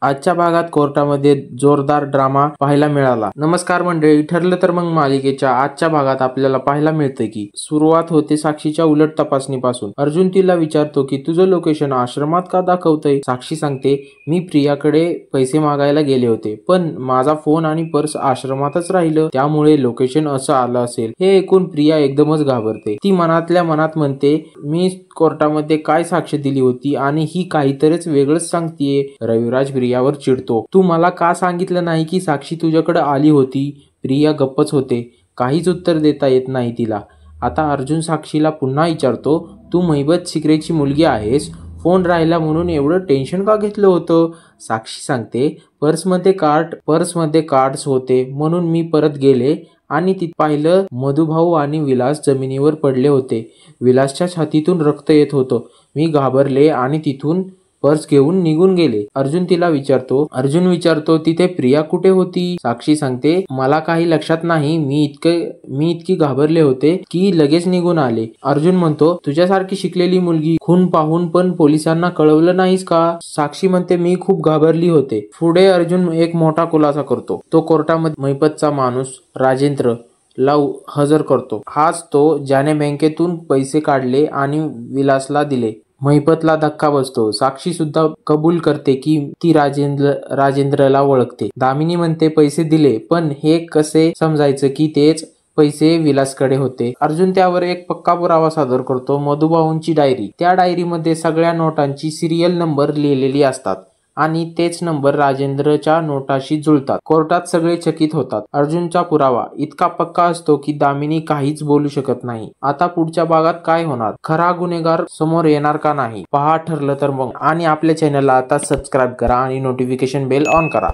आजच्या भागात कोर्टामध्ये जोरदार ड्रामा पाहायला मिळाला। नमस्कार मंडळी, ठरलं तर मग मालिकेच्या आजच्या भागात आपल्याला पाहायला मिळते की सुरुवात होते साक्षीच्या उलट तपासणीपासून। अर्जुन तिला विचारतो की तुझं लोकेशन आश्रमात का दाखवतंय? साक्षी सांगते, मी प्रियाकडे पैसे मागायला गेले होते, पण माझा फोन आणि पर्स आश्रमातच राहिलं, त्यामुळे लोकेशन असं आलं असेल। हे ऐकून प्रिया एकदमच घाबरते। ती मनातल्या मनात म्हणते, मी कोर्टामध्ये काय साक्ष दिली होती आणि ही काहीतरीच वेगळंच सांगतीये। रविराज प्रियावर चिडतो, तू मला का सांगितलं नाही की साक्षी तुझ्याकडे आली होती? प्रिया गप्पच होते, काहीच उत्तर देता येत नाही तिला। आता अर्जुन साक्षीला पुन्हा विचारतो, तू महिबत शिकरेची मुलगी आहेस, फोन राहिला म्हणून एवढं टेन्शन का घेतलं होतं? साक्षी सांगते, पर्समध्ये कार्ड्स होते म्हणून मी परत गेले आणि तिथे पाहिलं मधुभाऊ आणि विलास जमिनीवर पडले होते। विलासच्या छातीतून रक्त येत होतं। मी घाबरले आणि तिथून पर्स घेऊन निघून गेले। अर्जुन विचारतो तिथे प्रिया कुठे होती? साक्षी सांगते, मला काही लक्षात नाही, मी इतकी घाबरले होते की लगेच निघून आले। अर्जुन म्हणतो, तुझ्यासारखी शिकलेली मुलगी खून पाहून पण पोलिसांना कळवलं नाहीस का? साक्षी म्हणते, मी खूप घाबरली होते। पुढे अर्जुन एक मोठा खुलासा करतो। तो कोर्टामध्ये महिपतचा माणूस राजेंद्र ला हजर करतो। हाच तो ज्याने बँकेतून पैसे काढले आणि विलासला दिले। महिपतला धक्का बसतो। साक्षी सुद्धा कबूल करते की ती राजेंद्रला ओळखते। दामिनी म्हणते, पैसे दिले, पण हे कसे समजायचं की तेच पैसे विलासकडे होते? अर्जुन त्यावर एक पक्का पुरावा सादर करतो, मधुभाऊंची डायरी। त्या डायरीमध्ये सगळ्या नोटांची सिरियल नंबर लिहिलेली असतात आणि तेच नंबर राजेंद्रच्या नोटाशी जुळतात। कोर्टात सगळे चकित होतात। अर्जुनचा पुरावा इतका पक्का असतो की दामिनी काहीच बोलू शकत नाही। आता पुढच्या भागात काय होणार? खरा गुन्हेगार समोर येणार का नाही? पहा ठरलं तर मग। आणि आपल्या चॅनलला आता सबस्क्राईब करा आणि नोटिफिकेशन बेल ऑन करा।